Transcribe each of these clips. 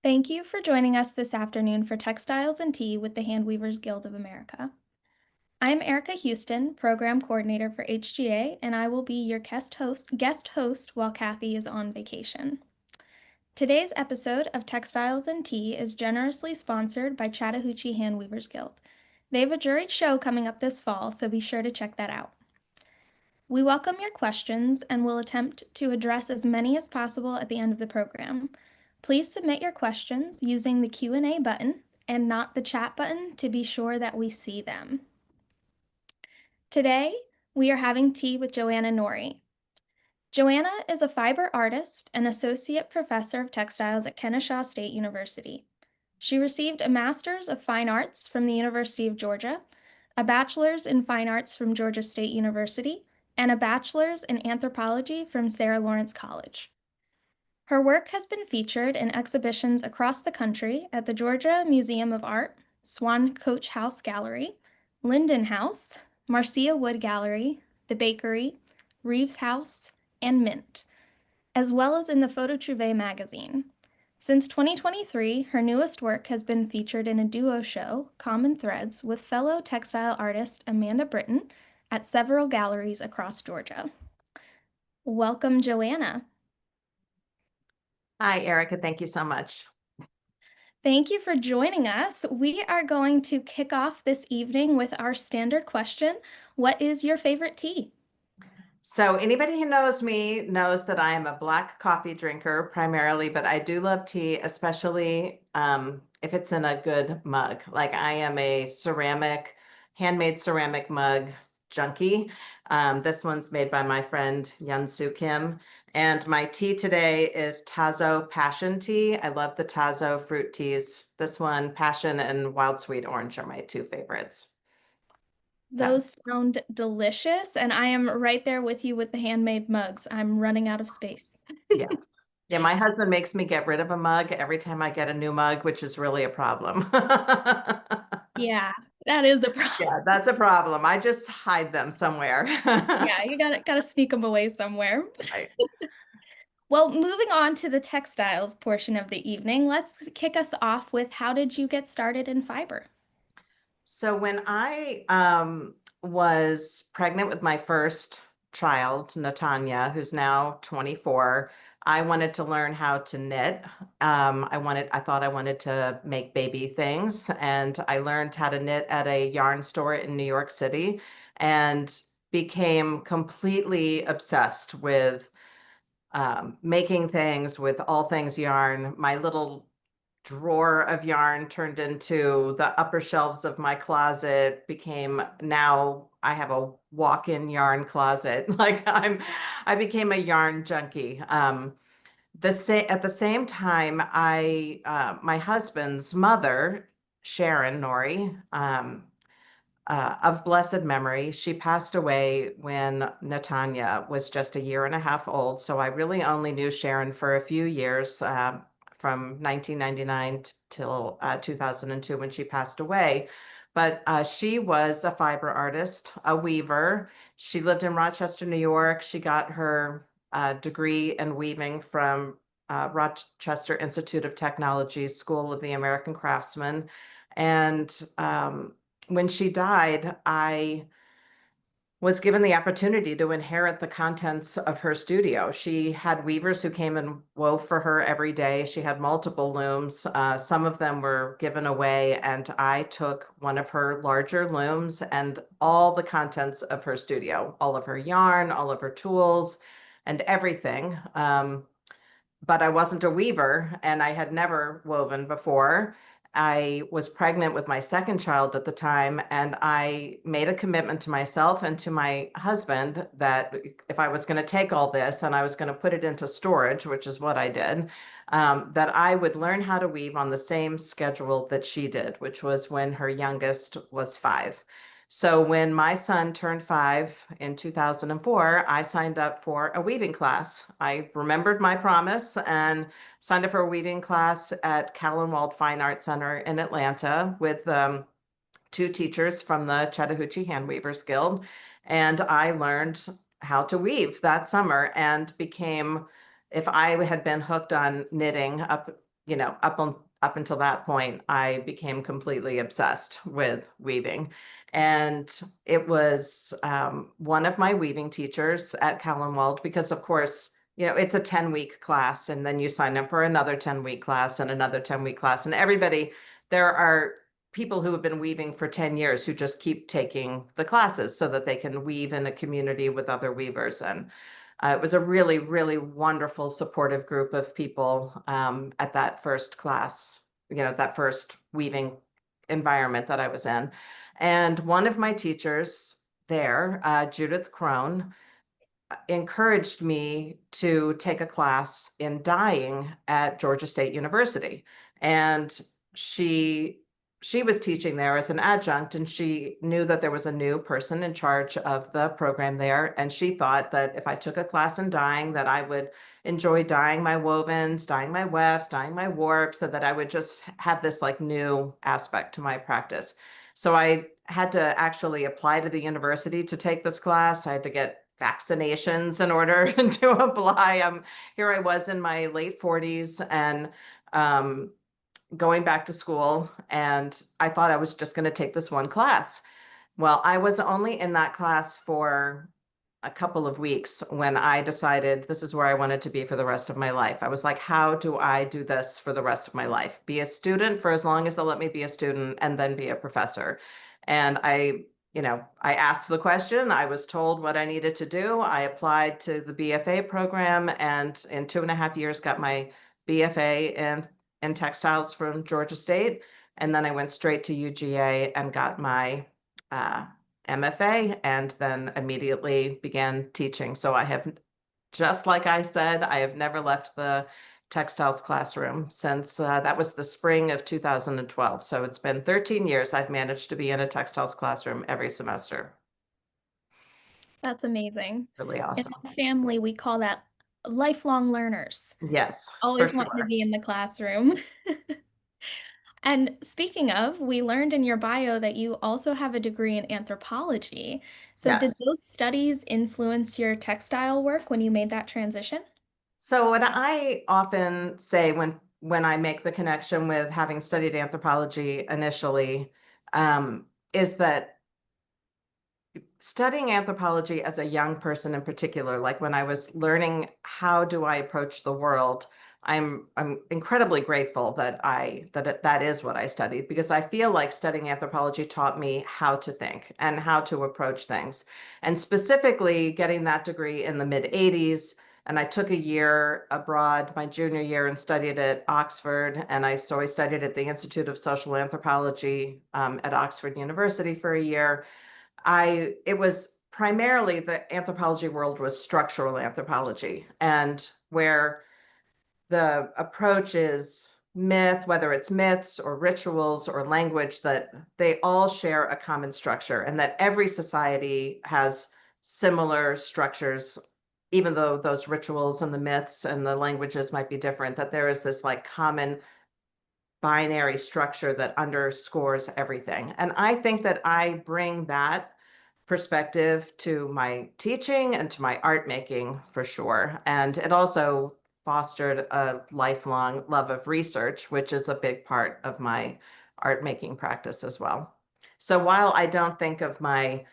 Thank you for joining us this afternoon for Textiles and Tea with the Handweavers Guild of America. I'm Erika Hewston, Program Coordinator for HGA, and I will be your guest host while Kathy is on vacation. Today's episode of Textiles and Tea is generously sponsored by Chattahoochee Handweavers Guild. They have a juried show coming up this fall, so be sure to check that out. We welcome your questions and will attempt to address as many as possible at the end of the program. Please submit your questions using the Q&A button and not the chat button to be sure that we see them. Today, we are having tea with Johanna Norry. Johanna is a fiber artist and associate professor of textiles at Kennesaw State University. She received a Master's of Fine Arts from the University of Georgia, a Bachelor's in Fine Arts from Georgia State University, and a Bachelor's in Anthropology from Sarah Lawrence College. Her work has been featured in exhibitions across the country at the Georgia Museum of Art, Swan Coach House Gallery, Lyndon House, Marcia Wood Gallery, the Bakery, Reeves House, and Mint, as well as in the Photo Trouvée Magazine. Since 2023, her newest work has been featured in a duo show, Common Threads, with fellow textile artist Amanda Britton at several galleries across Georgia. Welcome, Johanna. Hi, Erika. Thank you so much. Thank you for joining us. We are going to kick off this evening with our standard question. What is your favorite tea? So anybody who knows me knows that I am a black coffee drinker primarily, but I do love tea, especially if it's in a good mug. Like I am a handmade ceramic mug junkie. This one's made by my friend Yunsu Kim. And my tea today is Tazo Passion Tea. I love the Tazo fruit teas. This one, Passion and Wild Sweet Orange, are my two favorites. Those sound delicious, and I am right there with you with the handmade mugs. I'm running out of space. Yes. Yeah, my husband makes me get rid of a mug every time I get a new mug, which is really a problem. Yeah, that is a problem. Yeah, that's a problem. I just hide them somewhere. Yeah, you gotta sneak them away somewhere. Right. Well, moving on to the textiles portion of the evening, let's kick us off with how did you get started in fiber? So when I was pregnant with my first child, Natanya, who's now 24, I wanted to learn how to knit. I thought I wanted to make baby things, and I learned how to knit at a yarn store in New York City and became completely obsessed with making things with all things yarn. My little drawer of yarn turned into the upper shelves of my closet, now I have a walk-in yarn closet. I became a yarn junkie. At the same time, my husband's mother, Sharon Norry, of blessed memory, she passed away when Natanya was just a year and a half old. So I really only knew Sharon for a few years, from 1999 till 2002 when she passed away. But she was a fiber artist, a weaver. She lived in Rochester, New York. She got her degree in weaving from Rochester Institute of Technology, School of the American Craftsman. And when she died, I was given the opportunity to inherit the contents of her studio. She had weavers who came and wove for her every day. She had multiple looms. Some of them were given away, and I took one of her larger looms and all the contents of her studio, all of her yarn, all of her tools, and everything. But I wasn't a weaver, and I had never woven before. I was pregnant with my second child at the time, and I made a commitment to myself and to my husband that if I was going to take all this and I was going to put it into storage, which is what I did, that I would learn how to weave on the same schedule that she did, which was when her youngest was 5. So when my son turned 5 in 2004, I signed up for a weaving class. I remembered my promise and signed up for a weaving class at Callan-Wald Fine Art Center in Atlanta with 2 teachers from the Chattahoochee Handweavers Guild. And I learned how to weave that summer and became, if I had been hooked on knitting up up until that point, I became completely obsessed with weaving. And it was one of my weaving teachers at Callenwald, because of course, it's a 10-week class, and then you sign up for another 10-week class and another 10-week class. And there are people who have been weaving for 10 years who just keep taking the classes so that they can weave in a community with other weavers. And it was a really, really wonderful, supportive group of people at that first class, that first weaving environment that I was in. And one of my teachers there, Judith Crone, encouraged me to take a class in dyeing at Georgia State University. And she was teaching there as an adjunct, and she knew that there was a new person in charge of the program there. And she thought that if I took a class in dyeing, that I would enjoy dyeing my wovens, dyeing my wefts, dyeing my warps, so that I would just have this like new aspect to my practice. So I had to actually apply to the university to take this class. I had to get vaccinations in order to apply. Here I was in my late 40s, and going back to school, and I thought I was just going to take this one class. Well, I was only in that class for a couple of weeks when I decided this is where I wanted to be for the rest of my life. I was like, how do I do this for the rest of my life? Be a student for as long as they'll let me be a student, and then be a professor. And I asked the question, I was told what I needed to do. I applied to the BFA program, and in 2.5 years got my BFA in textiles from Georgia State. And then I went straight to UGA and got my MFA, and then immediately began teaching. So just like I said, I have never left the textiles classroom since that was the spring of 2012. So it's been 13 years I've managed to be in a textiles classroom every semester. That's amazing. Really In awesome. my family, we call that lifelong learners, Yes, for always wanting to sure. be in the classroom. And speaking of, we learned in your bio that you also have a degree in anthropology. So did Yes. those studies influence your textile work when you made that transition? So what I often say when I make the connection with having studied anthropology initially, is that studying anthropology as a young person in particular, like when I was learning how do I approach the world, I'm incredibly grateful that is what I studied, because I feel like studying anthropology taught me how to think and how to approach things. And specifically getting that degree in the mid 80s, and I took a year abroad my junior year and studied at Oxford, and I studied at the Institute of Social Anthropology at Oxford University for a year. It was primarily, the anthropology world was structural anthropology, and where the approach is myth, whether it's myths or rituals or language, that they all share a common structure, and that every society has similar structures, even though those rituals and the myths and the languages might be different, that there is this like common binary structure that underscores everything. And I think that I bring that perspective to my teaching and to my art making for sure. And it also fostered a lifelong love of research, which is a big part of my art making practice as well. So while I don't think of my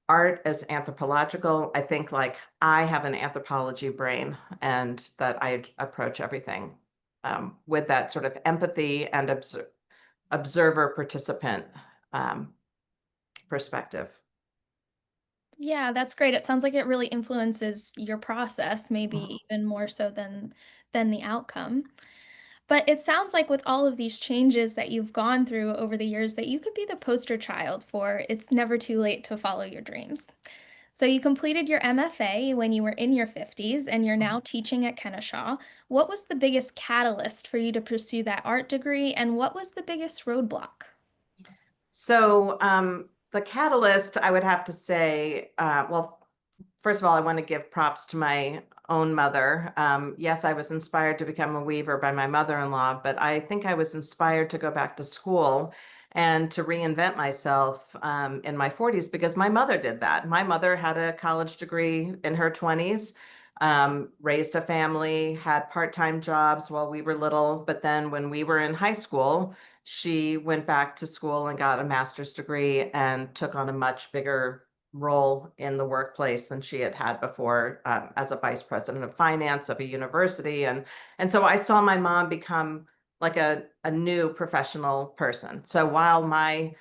art as anthropological, I think like I have an anthropology brain, and that I approach everything with that sort of empathy and observer participant perspective. Yeah, that's great. It sounds like it really influences your process, maybe even more so than the outcome. But it sounds like with all of these changes that you've gone through over the years that you could be the poster child for it's never too late to follow your dreams. So you completed your MFA when you were in your 50s and you're now teaching at Kennesaw. What was the biggest catalyst for you to pursue that art degree, and what was the biggest roadblock? So the catalyst, I would have to say, well, first of all, I want to give props to my own mother. Yes, I was inspired to become a weaver by my mother-in-law, but I think I was inspired to go back to school and to reinvent myself in my 40s, because my mother did that. My mother had a college degree in her 20s. raised a family, had part-time jobs while we were little. But then when we were in high school, she went back to school and got a master's degree and took on a much bigger role in the workplace than she had had before, as a vice president of finance of a university. And so I saw my mom become like a new professional person. So while my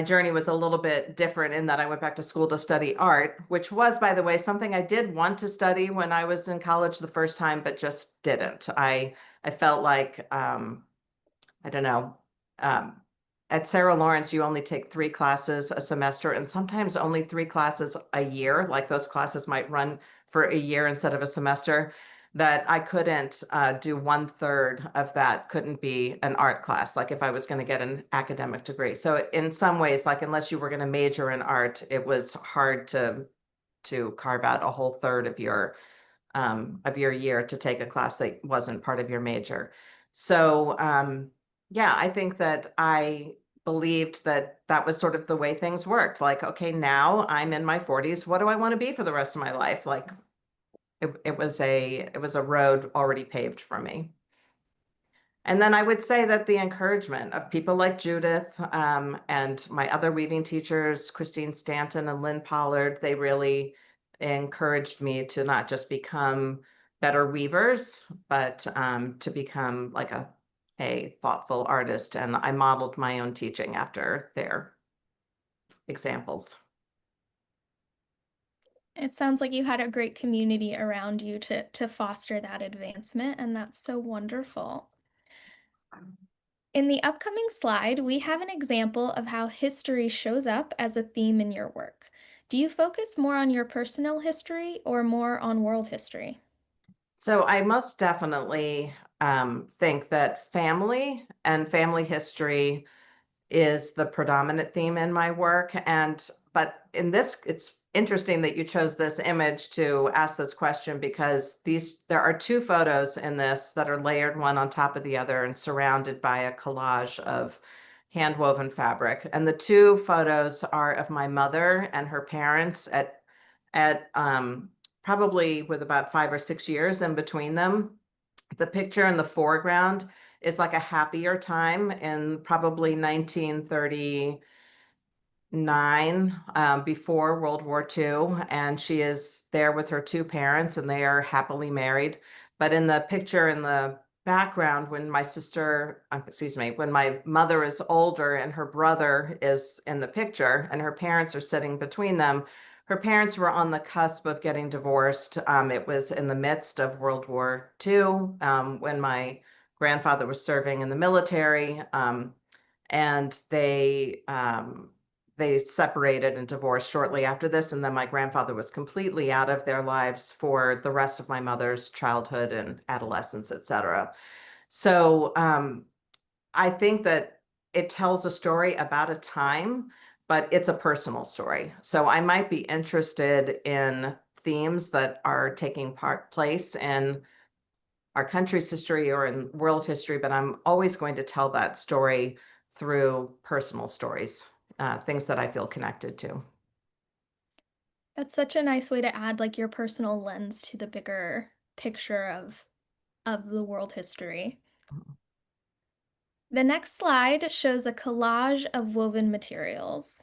journey was a little bit different in that I went back to school to study art, which was, by the way, something I did want to study when I was in college the first time, but just didn't. I felt like, I don't know, um, at Sarah Lawrence, you only take 3 classes a semester and sometimes only 3 classes a year. Like those classes might run for a year instead of a semester. That I couldn't do 1/3 of that couldn't be an art class, like if I was going to get an academic degree. So in some ways, like unless you were going to major in art, it was hard to carve out a whole third of your year to take a class that wasn't part of your major. So yeah, I think that I believed that that was sort of the way things worked. Like, okay, now I'm in my 40s. What do I want to be for the rest of my life? Like, it was a road already paved for me. And then I would say that the encouragement of people like Judith, and my other weaving teachers, Christine Stanton and Lynn Pollard, they really encouraged me to not just become better weavers, but to become like a thoughtful artist. And I modeled my own teaching after their examples. It sounds like you had a great community around you to foster that advancement, and that's so wonderful. In the upcoming slide, we have an example of how history shows up as a theme in your work. Do you focus more on your personal history or more on world history? So I most definitely think that family and family history is the predominant theme in my work. But in this, it's interesting that you chose this image to ask this question because there are 2 photos in this that are layered one on top of the other and surrounded by a collage of hand-woven fabric. And the 2 photos are of my mother and her parents at probably with about 5 or 6 years in between them. The picture in the foreground is like a happier time in probably 1939, before World War II, and she is there with her 2 parents, and they are happily married. But in the picture in the background, when my mother is older and her brother is in the picture, and her parents are sitting between them, her parents were on the cusp of getting divorced. It was in the midst of World War II, when my grandfather was serving in the military, and they separated and divorced shortly after this. And then my grandfather was completely out of their lives for the rest of my mother's childhood and adolescence, etc. So I think that it tells a story about a time, but it's a personal story. So I might be interested in themes that are taking place in our country's history or in world history, but I'm always going to tell that story through personal stories, things that I feel connected to. That's such a nice way to add like your personal lens to the bigger picture of the world history. The next slide shows a collage of woven materials.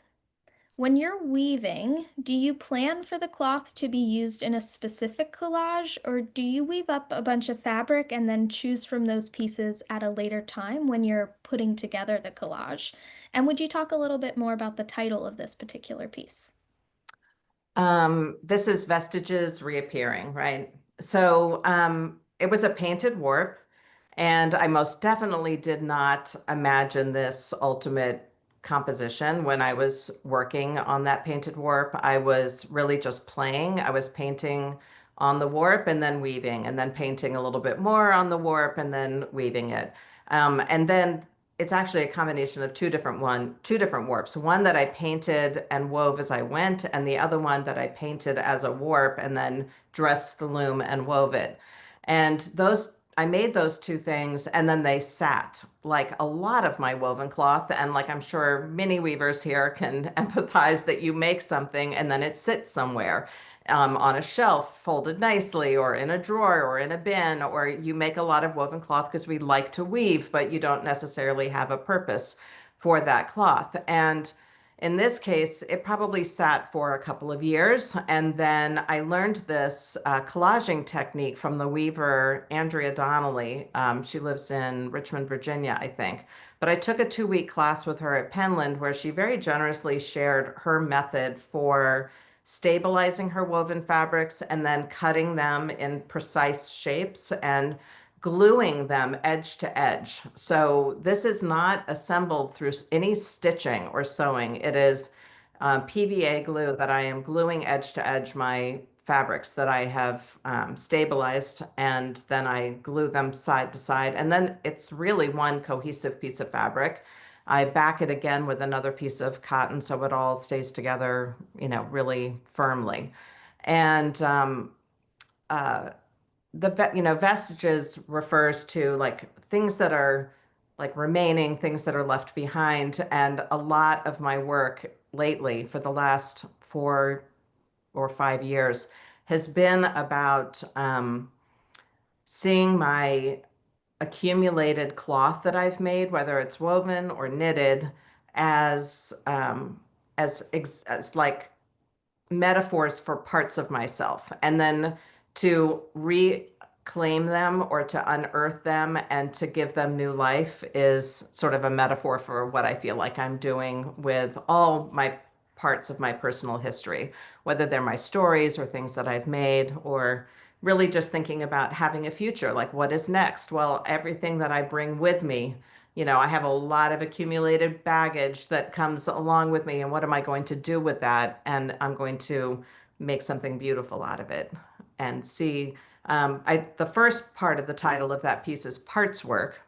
When you're weaving, do you plan for the cloth to be used in a specific collage, or do you weave up a bunch of fabric and then choose from those pieces at a later time when you're putting together the collage? And would you talk a little bit more about the title of this particular piece? This is Vestiges Reappearing, right? So it was a painted warp, and I most definitely did not imagine this ultimate composition when I was working on that painted warp. I was really just playing. I was painting on the warp and then weaving, and then painting a little bit more on the warp and then weaving it. And then it's actually a combination of two different warps. One that I painted and wove as I went, and the other one that I painted as a warp and then dressed the loom and wove it. And those I made those two things and then they sat like a lot of my woven cloth. And like I'm sure many weavers here can empathize that you make something and then it sits somewhere on a shelf folded nicely or in a drawer or in a bin, or you make a lot of woven cloth because we like to weave, but you don't necessarily have a purpose for that cloth. And in this case, it probably sat for a couple of years. And then I learned this collaging technique from the weaver Andrea Donnelly. She lives in Richmond, Virginia, I think. But I took a 2-week class with her at Penland where she very generously shared her method for stabilizing her woven fabrics and then cutting them in precise shapes and gluing them edge to edge. So this is not assembled through any stitching or sewing. It is PVA glue that I am gluing edge to edge my fabrics that I have stabilized, and then I glue them side to side. And then it's really one cohesive piece of fabric. I back it again with another piece of cotton so it all stays together, really firmly. And uh, vestiges refers to like things that are like remaining, things that are left behind. And a lot of my work lately for the last 4 or 5 years has been about seeing my accumulated cloth that I've made, whether it's woven or knitted, as as like metaphors for parts of myself, and then to reclaim them or to unearth them and to give them new life is sort of a metaphor for what I feel like I'm doing with all my parts of my personal history, whether they're my stories or things that I've made, or really just thinking about having a future, like what is next? Well, everything that I bring with me, I have a lot of accumulated baggage that comes along with me, and what am I going to do with that? And I'm going to make something beautiful out of it. And see, the first part of the title of that piece is Parts Work,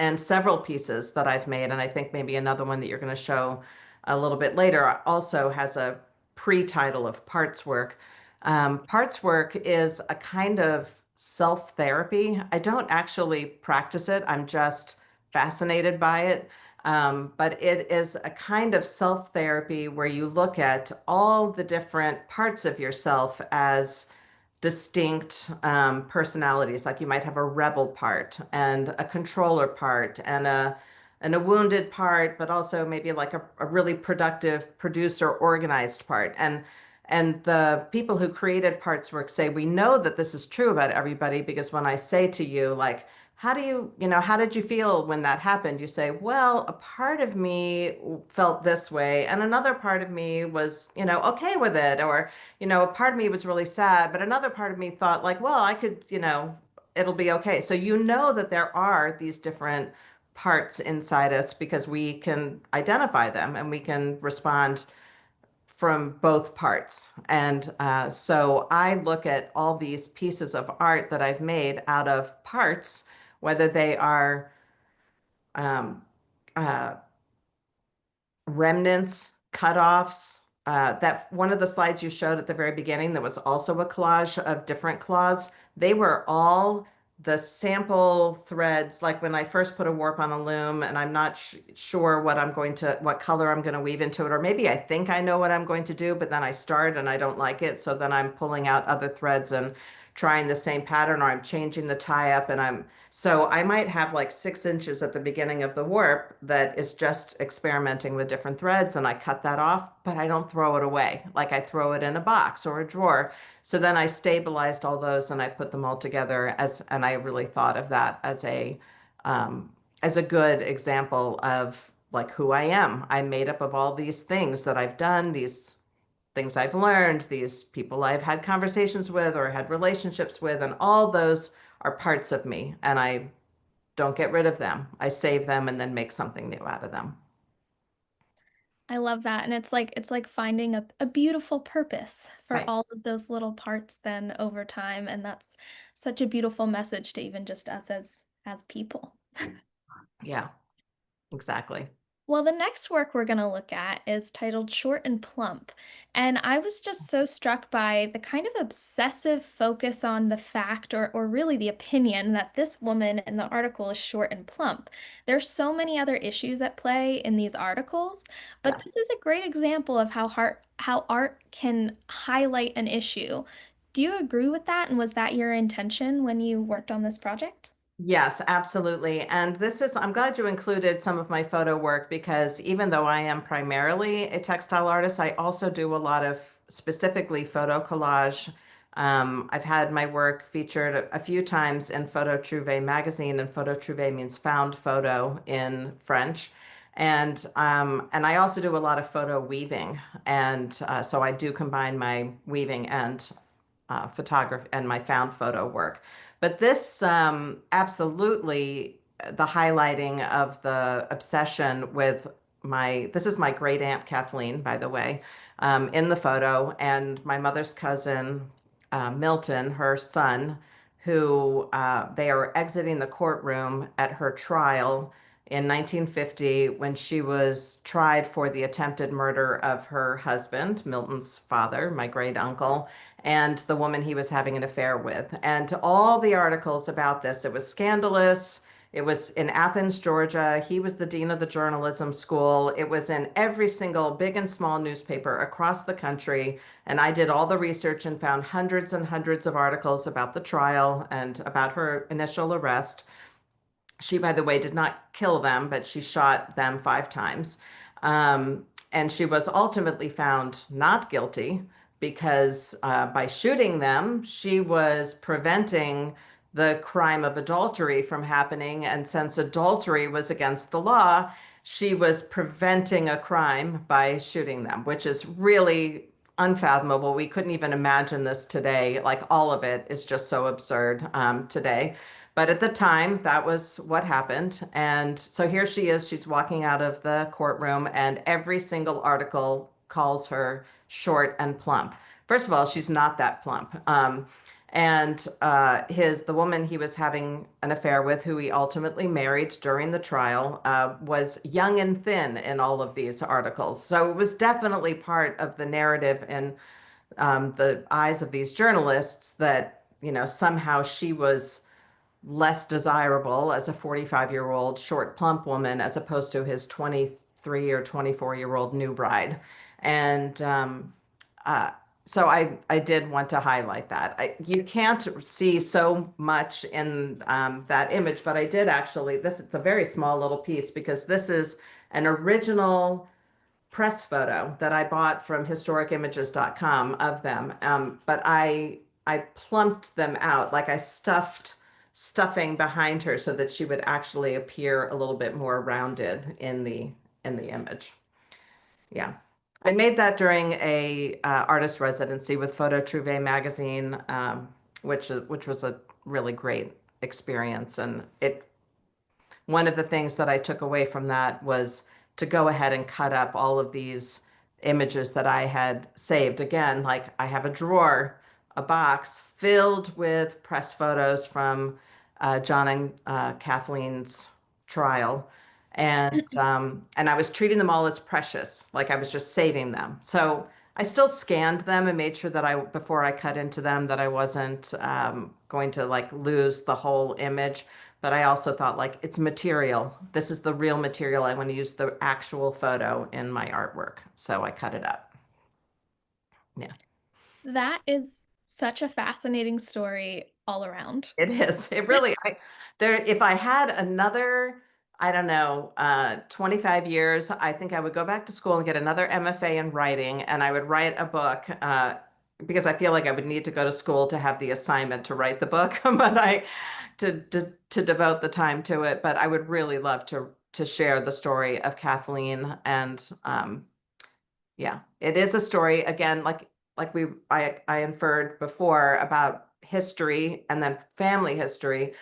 and several pieces that I've made, and I think maybe another one that you're going to show a little bit later also has a pre-title of Parts Work. Parts Work is a kind of self-therapy. I don't actually practice it. I'm just fascinated by it. But it is a kind of self-therapy where you look at all the different parts of yourself as distinct personalities. Like you might have a rebel part and a controller part and a wounded part, but also maybe like a really productive producer, organized part. And the people who created Parts Work say, we know that this is true about everybody, because when I say to you, like, how did you feel when that happened? You say, well, a part of me felt this way, and another part of me was, okay with it. Or, a part of me was really sad, but another part of me thought, like, well, I could, it'll be okay. So you know that there are these different parts inside us because we can identify them and we can respond from both parts. And so I look at all these pieces of art that I've made out of parts, whether they are um, uh, remnants, cutoffs. That one of the slides you showed at the very beginning that was also a collage of different cloths, they were all the sample threads. Like when I first put a warp on a loom and I'm not sure what color I'm going to weave into it, or maybe I think I know what I'm going to do, but then I start and I don't like it. So then I'm pulling out other threads and trying the same pattern, or I'm changing the tie up, and so I might have like 6 inches at the beginning of the warp that is just experimenting with different threads, and I cut that off, but I don't throw it away. Like I throw it in a box or a drawer. So then I stabilized all those and I put them all together and I really thought of that um, as a good example of like who I am. I'm made up of all these things that I've done, these things I've learned, these people I've had conversations with or had relationships with, and all those are parts of me. And I don't get rid of them. I save them and then make something new out of them. I love that. And it's like finding a beautiful purpose for Right. all of those little parts then over time. And that's such a beautiful message to even just us as people. Yeah, exactly. Well, the next work we're going to look at is titled Short and Plump. And I was just so struck by the kind of obsessive focus on the fact, or really the opinion, that this woman in the article is short and plump. There's so many other issues at play in these articles, but Yeah. this is a great example of how art can highlight an issue. Do you agree with that? And was that your intention when you worked on this project? Yes, absolutely. And I'm glad you included some of my photo work because even though I am primarily a textile artist, I also do a lot of specifically photo collage. I've had my work featured a few times in Photo Trouvée Magazine, and Photo Trouvée means found photo in French. And I also do a lot of photo weaving. And so I do combine my weaving and photography and my found photo work. But this absolutely the highlighting of the obsession with this is my great aunt Kathleen, by the way, in the photo, and my mother's cousin, Milton, her son, who they are exiting the courtroom at her trial in 1950 when she was tried for the attempted murder of her husband, Milton's father, my great uncle, and the woman he was having an affair with. And all the articles about this, it was scandalous. It was in Athens, Georgia. He was the dean of the journalism school. It was in every single big and small newspaper across the country. And I did all the research and found hundreds and hundreds of articles about the trial and about her initial arrest. She, by the way, did not kill them, but she shot them 5 times. And she was ultimately found not guilty because by shooting them, she was preventing the crime of adultery from happening. And since adultery was against the law, she was preventing a crime by shooting them, which is really unfathomable. We couldn't even imagine this today. Like all of it is just so absurd today. But at the time, that was what happened. And so here she is. She's walking out of the courtroom, and every single article calls her short and plump. First of all, she's not that plump. The woman he was having an affair with, who he ultimately married during the trial, was young and thin in all of these articles. So it was definitely part of the narrative in the eyes of these journalists that, somehow she was less desirable as a 45-year-old short, plump woman as opposed to his 23 or 24-year-old new bride. And uh, so I did want to highlight that. You can't see so much in that image, but I did actually, it's a very small little piece because this is an original press photo that I bought from historicimages.com of them. But I plumped them out, like I stuffed stuffing behind her so that she would actually appear a little bit more rounded in the image. Yeah. I made that during a artist residency with Photo Trouvée Magazine, which was a really great experience. And one of the things that I took away from that was to go ahead and cut up all of these images that I had saved. Again, like I have a drawer, a box filled with press photos from John and Kathleen's trial. And I was treating them all as precious, like I was just saving them. So I still scanned them and made sure that before I cut into them, that I wasn't going to like lose the whole image. But I also thought like it's material. This is the real material. I want to use the actual photo in my artwork. So I cut it up. Yeah, That is such a fascinating story all around. it is. It really, if I had another, I don't know, 25 years, I think I would go back to school and get another MFA in writing, and I would write a book, because I feel like I would need to go to school to have the assignment to write the book, but to devote the time to it. But I would really love to share the story of Kathleen. And yeah, it is a story again, like I inferred before about history and then family history.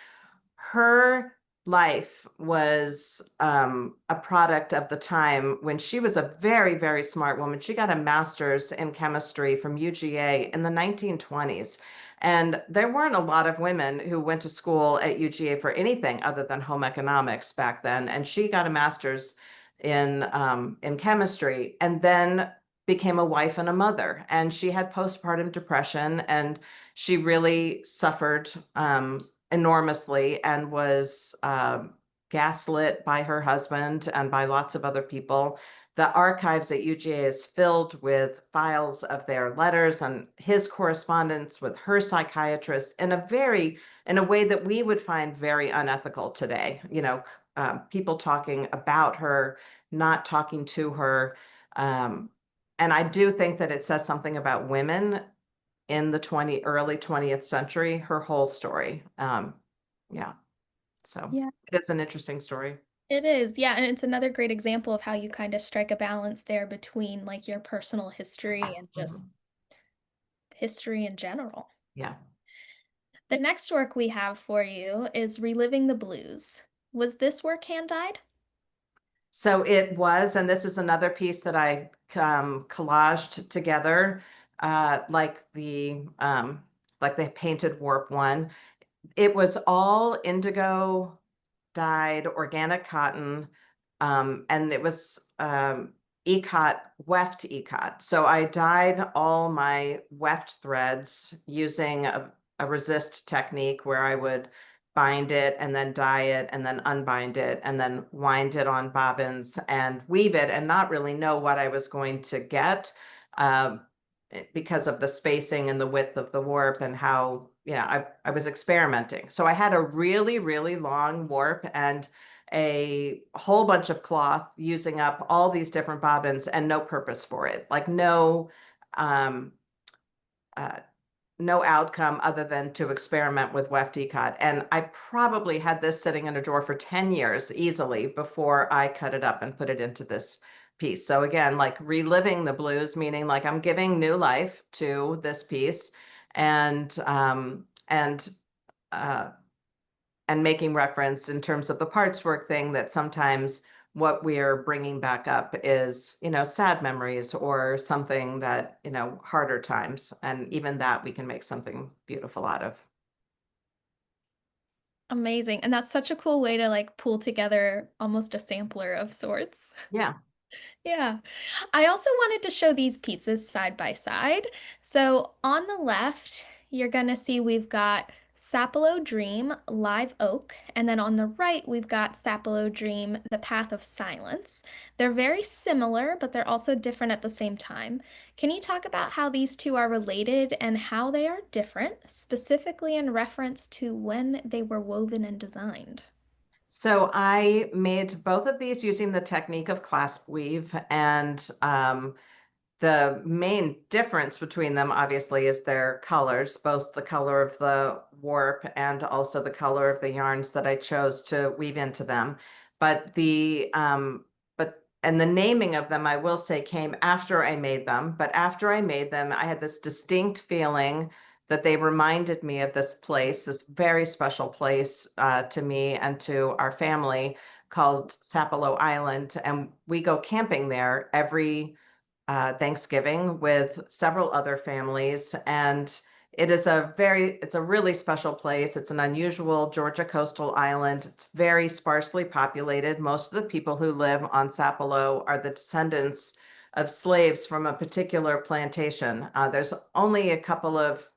Her life was a product of the time when she was a very, very smart woman. She got a master's in chemistry from UGA in the 1920s. And there weren't a lot of women who went to school at UGA for anything other than home economics back then. And she got a master's in chemistry, and then became a wife and a mother. And she had postpartum depression, and she really suffered enormously and was gaslit by her husband and by lots of other people. The archives at UGA is filled with files of their letters and his correspondence with her psychiatrist in a way that we would find very unethical today. People talking about her, not talking to her. And I do think that it says something about women in the early 20th century, her whole story. Yeah. So Yeah, it is an interesting story. it is. Yeah, and it's another great example of how you kind of strike a balance there between like your personal history and just Mhm. history in general. Yeah. The next work we have for you is Reliving the Blues. Was this work hand dyed? So it was, and this is another piece that I collaged together, like the painted warp one. It was all indigo dyed organic cotton, and it was weft ikat. So I dyed all my weft threads using a resist technique where I would bind it and then dye it and then unbind it and then wind it on bobbins and weave it and not really know what I was going to get. Um, because of the spacing and the width of the warp and how, I was experimenting. So I had a really, really long warp and a whole bunch of cloth using up all these different bobbins and no purpose for it. Like um, uh, no outcome other than to experiment with weft ikat. And I probably had this sitting in a drawer for 10 years easily before I cut it up and put it into this piece. So again, like reliving the blues, meaning like I'm giving new life to this piece and uh, and making reference in terms of the parts work thing that sometimes what we're bringing back up is, sad memories or something that, harder times. And even that we can make something beautiful out of. Amazing. And that's such a cool way to like pull together almost a sampler of sorts. Yeah. Yeah. I also wanted to show these pieces side by side. So on the left, you're going to see we've got Sapelo Dream, Live Oak, and then on the right, we've got Sapelo Dream, The Path of Silence. They're very similar, but they're also different at the same time. Can you talk about how these two are related and how they are different, specifically in reference to when they were woven and designed? So I made both of these using the technique of clasp weave, and the main difference between them, obviously, is their colors, both the color of the warp and also the color of the yarns that I chose to weave into them. But and the naming of them, I will say, came after I made them. But after I made them, I had this distinct feeling that they reminded me of this place, this very special place to me and to our family called Sapelo Island. And we go camping there every Thanksgiving with several other families. And it's a really special place. It's an unusual Georgia coastal island. It's very sparsely populated. Most of the people who live on Sapelo are the descendants of slaves from a particular plantation. There's only a couple of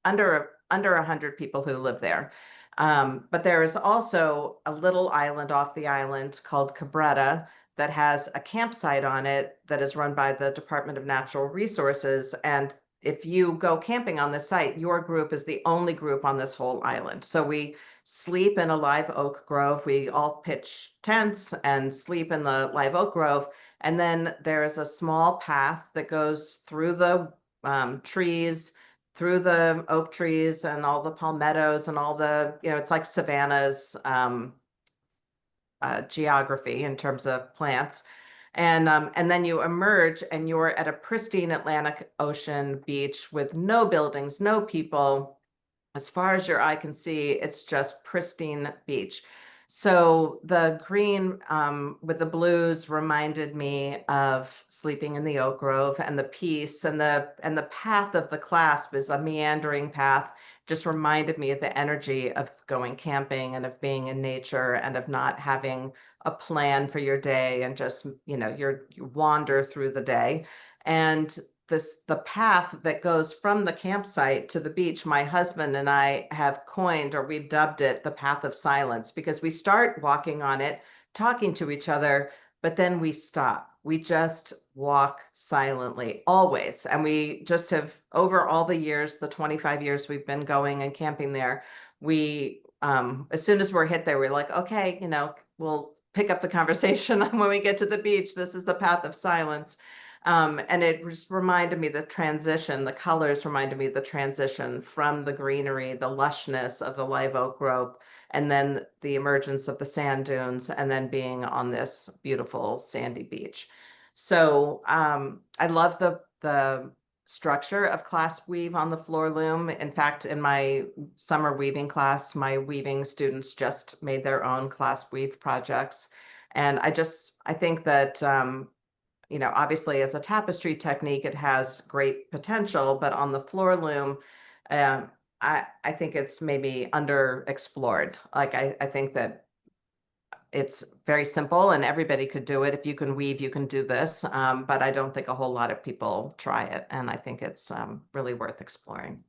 under 100 people who live there. But there is also a little island off the island called Cabretta that has a campsite on it that is run by the Department of Natural Resources. And if you go camping on the site, your group is the only group on this whole island. So we sleep in a live oak grove. We all pitch tents and sleep in the live oak grove. And then there is a small path that goes through the trees, through the oak trees and all the palmettos and all the, it's like savannas geography in terms of plants. And then you emerge and you're at a pristine Atlantic Ocean beach with no buildings, no people. As far as your eye can see, it's just pristine beach. So the green with the blues reminded me of sleeping in the oak grove, and the peace and the path of the clasp is a meandering path. Just reminded me of the energy of going camping and of being in nature and of not having a plan for your day and just, you wander through the day. And the path that goes from the campsite to the beach, my husband and I have coined, or we've dubbed it, the path of silence, because we start walking on it, talking to each other, but then we stop. We just walk silently always. And we just have, over all the years, the 25 years we've been going and camping there, we as soon as we're hit there, we're like, okay, we'll pick up the conversation when we get to the beach. This is the path of silence. And it just reminded me the colors reminded me of the transition from the greenery, the lushness of the live oak grove, and then the emergence of the sand dunes, and then being on this beautiful sandy beach. So I love the structure of clasp weave on the floor loom. In fact, in my summer weaving class, my weaving students just made their own clasp weave projects. And I think that obviously as a tapestry technique, it has great potential, but on the floor loom, um, I think it's maybe underexplored. Like I think that it's very simple and everybody could do it. If you can weave, you can do this. But I don't think a whole lot of people try it. And I think it's really worth exploring.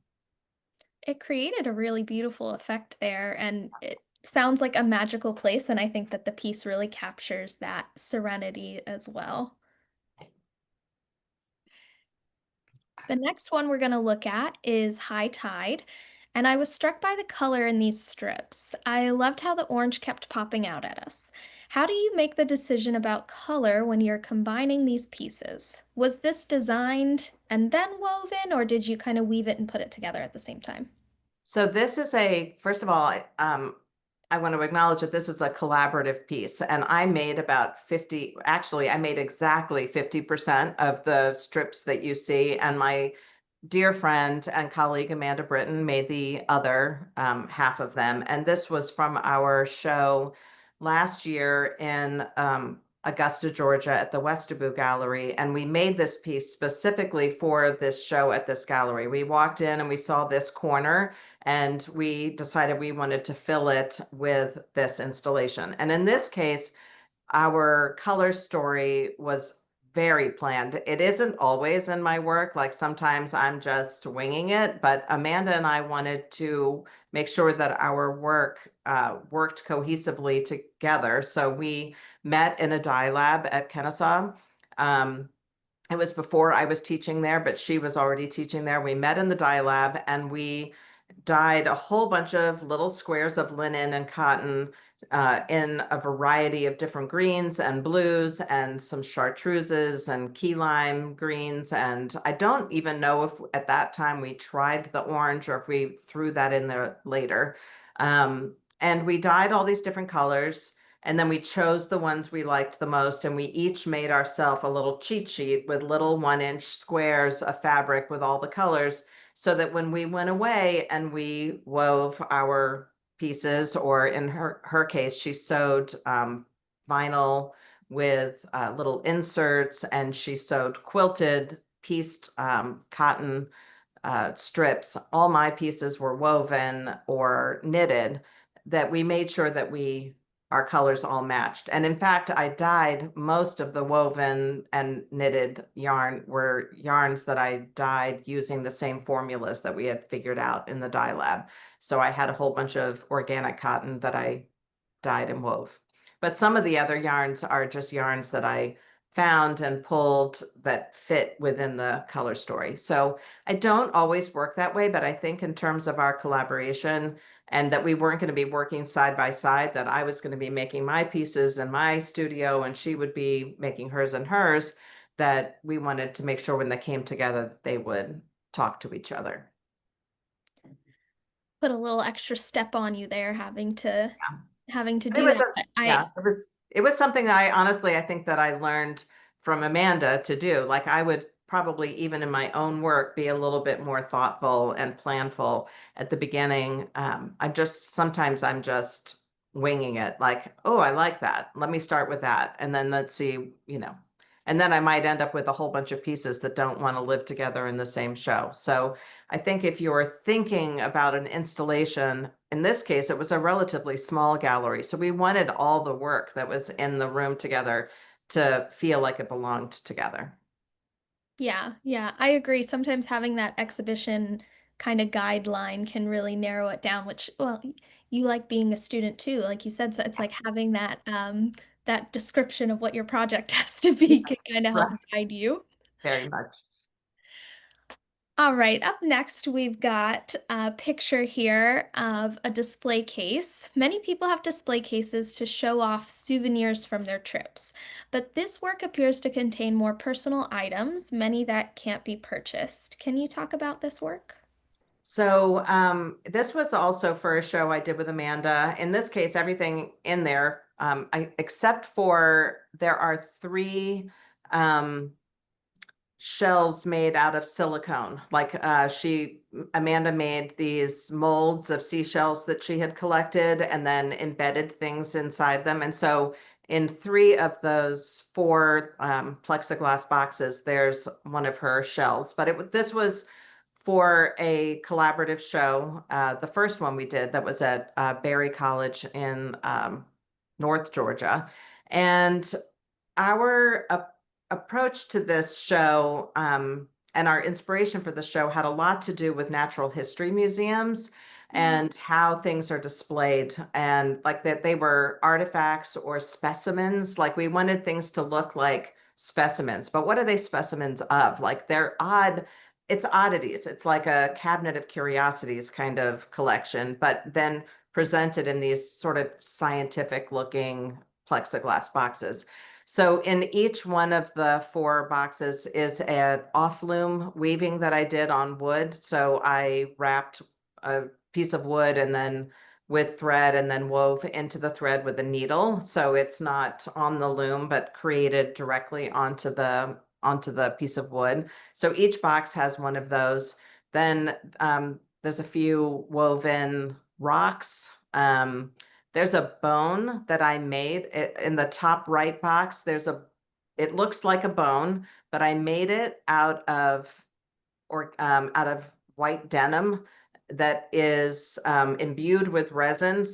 It created a really beautiful effect there, and it sounds like a magical place, and I think that the piece really captures that serenity as well. The next one we're going to look at is High Tide, and I was struck by the color in these strips. I loved how the orange kept popping out at us. How do you make the decision about color when you're combining these pieces? Was this designed and then woven, or did you kind of weave it and put it together at the same time? So this is first of all, I want to acknowledge that this is a collaborative piece, and I made about 50, actually, I made exactly 50% of the strips that you see, and my dear friend and colleague Amanda Britton made the other half of them. And this was from our show last year in Augusta, Georgia at the Westerbu Gallery. And we made this piece specifically for this show at this gallery. We walked in and we saw this corner and we decided we wanted to fill it with this installation. And in this case, our color story was very planned. It isn't always in my work. Like sometimes I'm just winging it, but Amanda and I wanted to make sure that our work worked cohesively together. So we met in a dye lab at Kennesaw. Um, it was before I was teaching there, but she was already teaching there. We met in the dye lab and we dyed a whole bunch of little squares of linen and cotton in a variety of different greens and blues and some chartreuses and key lime greens. And I don't even know if at that time we tried the orange or if we threw that in there later. And we dyed all these different colors. And then we chose the ones we liked the most, and we each made ourselves a little cheat sheet with little 1-inch squares of fabric with all the colors, so that when we went away and we wove our pieces, or in her case, she sewed vinyl with little inserts, and she sewed quilted pieced cotton strips. All my pieces were woven or knitted, that we made sure that our colors all matched. And in fact, I dyed most of the woven and knitted yarn were yarns that I dyed using the same formulas that we had figured out in the dye lab. So I had a whole bunch of organic cotton that I dyed and wove. But some of the other yarns are just yarns that I found and pulled that fit within the color story. So I don't always work that way, but I think in terms of our collaboration, and that we weren't going to be working side by side, that I was going to be making my pieces in my studio and she would be making hers and hers, that we wanted to make sure when they came together, they would talk to each other. Put a little extra step on you there, having to It do was that. yeah, it was something that I think that I learned from Amanda to do. Like I would probably even in my own work be a little bit more thoughtful and planful at the beginning. Sometimes I'm just winging it, like, oh, I like that. Let me start with that. And then let's see, and then I might end up with a whole bunch of pieces that don't want to live together in the same show. So I think if you're thinking about an installation, in this case, it was a relatively small gallery. So we wanted all the work that was in the room together to feel like it belonged together. Yeah, yeah, I agree. Sometimes having that exhibition kind of guideline can really narrow it down, which, well, you like being a student too, like you said, so it's like having that description of what your project has to be can Yes, kind of help right. guide you. Very much. All right, up next, we've got a picture here of a display case. Many people have display cases to show off souvenirs from their trips, but this work appears to contain more personal items, many that can't be purchased. Can you talk about this work? So this was also for a show I did with Amanda. In this case, everything in there, except for there are three um, shells made out of silicone. Like Amanda made these molds of seashells that she had collected and then embedded things inside them. And so in three of those four plexiglass boxes, there's one of her shells. But this was for a collaborative show. The first one we did that was at Berry College in North Georgia. And our approach to this show and our inspiration for the show had a lot to do with natural history museums and how things are displayed, and like that they were artifacts or specimens. Like we wanted things to look like specimens, but what are they specimens of? Like they're odd. It's oddities. It's like a cabinet of curiosities kind of collection, but then presented in these sort of scientific looking plexiglass boxes. So in each one of the four boxes is an off-loom weaving that I did on wood. So I wrapped a piece of wood and then with thread and then wove into the thread with a needle. So it's not on the loom, but created directly onto the piece of wood. So each box has one of those. Then there's a few woven rocks. There's a bone that I made in the top right box. It looks like a bone, but I made it out of white denim that is imbued with resin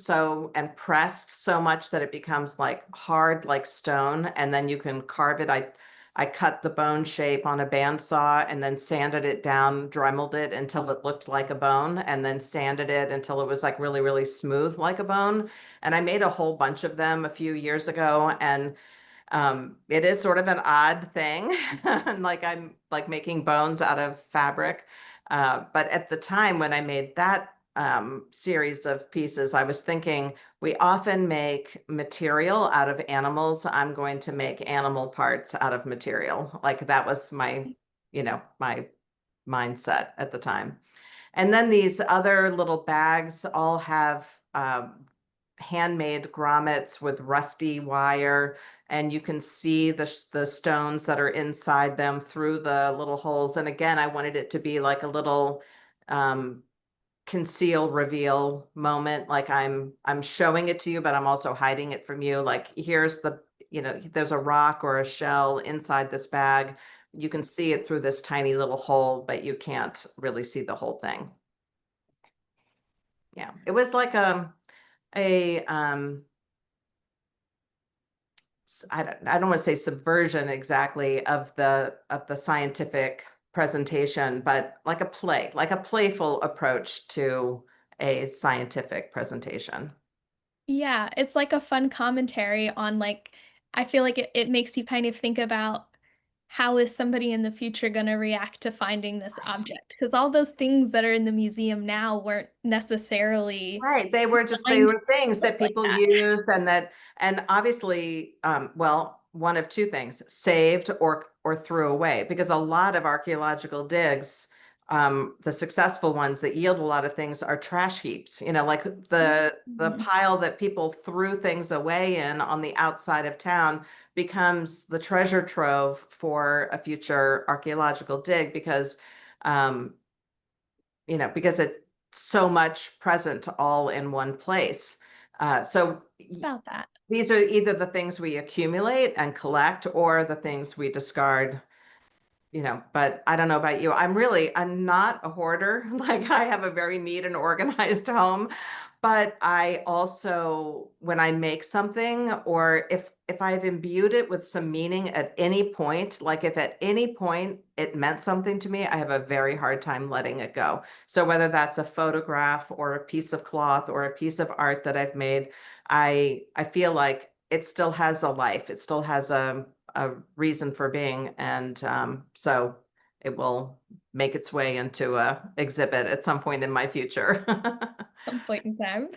and pressed so much that it becomes like hard like stone, and then you can carve it. I cut the bone shape on a bandsaw and then sanded it down, dremeled it until it looked like a bone, and then sanded it until it was like really, really smooth like a bone. And I made a whole bunch of them a few years ago, and it is sort of an odd thing. Like I'm like making bones out of fabric. But at the time when I made that series of pieces, I was thinking we often make material out of animals. I'm going to make animal parts out of material. Like that was my mindset at the time. And then these other little bags all have handmade grommets with rusty wire, and you can see the stones that are inside them through the little holes. And again, I wanted it to be like a little um, conceal reveal moment. Like I'm showing it to you, but I'm also hiding it from you. Like there's a rock or a shell inside this bag. You can see it through this tiny little hole, but you can't really see the whole thing. Yeah, it was like a I don't want to say subversion exactly of the scientific presentation, but like a playful approach to a scientific presentation. Yeah, it's like a fun commentary on like I feel like it makes you kind of think about how is somebody in the future going to react to finding this object? Because all those things that are in the museum now weren't necessarily Right. They designed to were things look that like people that. used, and obviously, well, one of two things, saved or threw away, because a lot of archaeological digs, the successful ones that yield a lot of things are trash heaps, like the Mhm. pile that people threw things away in on the outside of town becomes the treasure trove for a future archaeological dig um, because it's so much present all in one place. So About that. these are either the things we accumulate and collect or the things we discard, but I don't know about you. I'm not a hoarder. Like I have a very neat and organized home, but I also, when I make something or if I've imbued it with some meaning at any point, like if at any point it meant something to me, I have a very hard time letting it go. So whether that's a photograph or a piece of cloth or a piece of art that I've made, I feel like it still has a life. It still has a reason for being. And so it will make its way into a exhibit at some point in my future. Some point in time.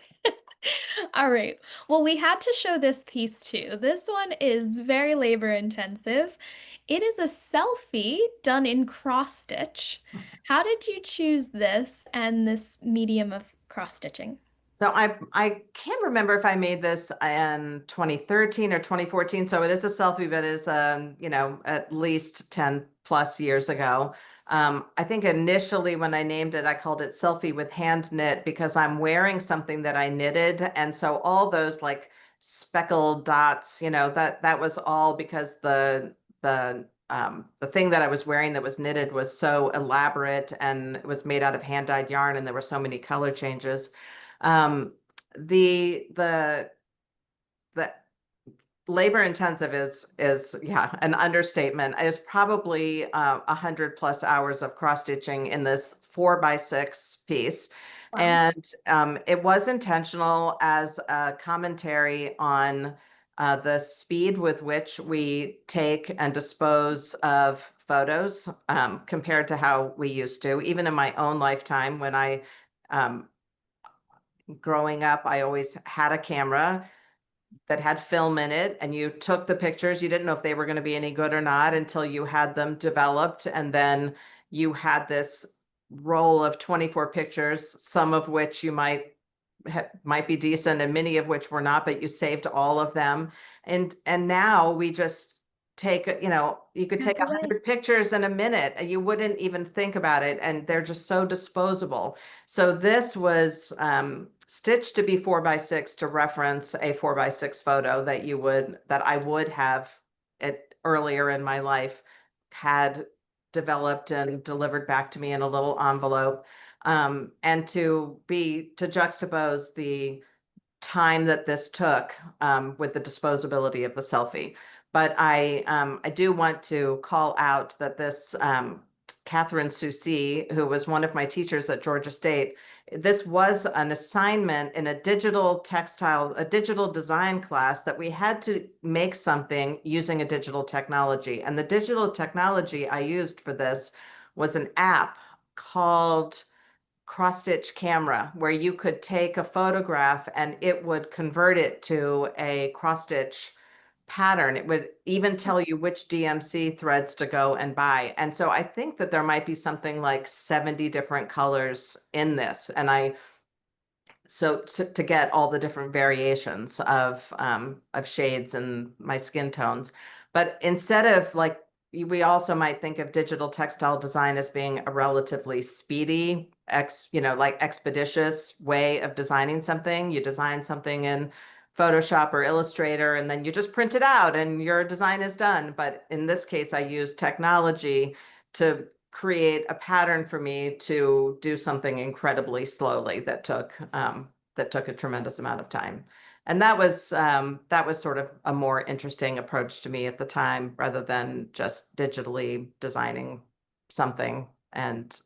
All right. Well, we had to show this piece too. This one is very labor intensive. It is a selfie done in cross stitch. How did you choose this and this medium of cross stitching? So I can't remember if I made this in 2013 or 2014. So it is a selfie, but it is at least 10 plus years ago. I think initially when I named it, I called it Selfie with Hand Knit because I'm wearing something that I knitted. And so all those like speckled dots, that was all because the thing that I was wearing that was knitted was so elaborate and it was made out of hand-dyed yarn and there were so many color changes. Um, the the labor intensive is yeah an understatement. It's probably 100 plus hours of cross stitching in this 4x6 piece, Wow. and it was intentional as a commentary on the speed with which we take and dispose of photos compared to how we used to. Even in my own lifetime, when I um, growing up, I always had a camera that had film in it, and you took the pictures. You didn't know if they were going to be any good or not until you had them developed. And then you had this roll of 24 pictures, some of which you might be decent and many of which were not, but you saved all of them. And now we just take, you could take Snap away. 100 pictures in a minute and you wouldn't even think about it. And they're just so disposable. So this was stitched to be 4x6 to reference a 4x6 photo that I would have it earlier in my life had developed and delivered back to me in a little envelope. And to juxtapose the time that this took with the disposability of the selfie. But I do want to call out that this Catherine Soucy, who was one of my teachers at Georgia State, this was an assignment in a digital design class that we had to make something using a digital technology. And the digital technology I used for this was an app called cross stitch camera where you could take a photograph and it would convert it to a cross stitch pattern. It would even tell you which DMC threads to go and buy. And so I think that there might be something like 70 different colors in this. And to get all the different variations of shades and my skin tones. But instead of like, we also might think of digital textile design as being a relatively speedy, like expeditious way of designing something. You design something in Photoshop or Illustrator, and then you just print it out and your design is done. But in this case, I use technology to create a pattern for me to do something incredibly slowly that took a tremendous amount of time. And that was sort of a more interesting approach to me at the time, rather than just digitally designing something, and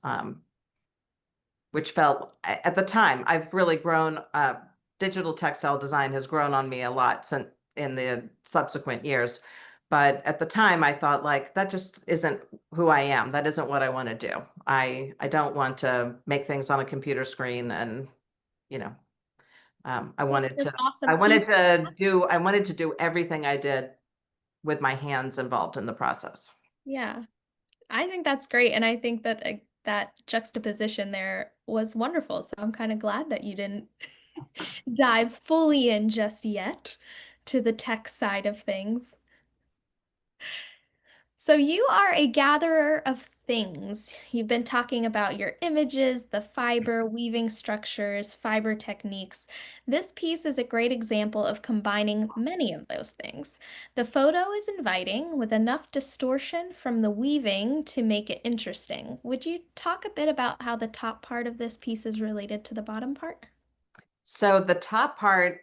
which felt at the time I've really grown. Digital textile design has grown on me a lot since in the subsequent years. But at the time, I thought like that just isn't who I am. That isn't what I want to do. I don't want to make things on a computer screen, and you know, Yeah, this awesome piece. I wanted to do everything I did with my hands involved in the process. Yeah, I think that's great. And I think that that juxtaposition there was wonderful. So I'm kind of glad that you didn't dive fully in just yet to the tech side of things. So you are a gatherer of things. You've been talking about your images, the fiber, weaving structures, fiber techniques. This piece is a great example of combining many of those things. The photo is inviting with enough distortion from the weaving to make it interesting. Would you talk a bit about how the top part of this piece is related to the bottom part? So the top part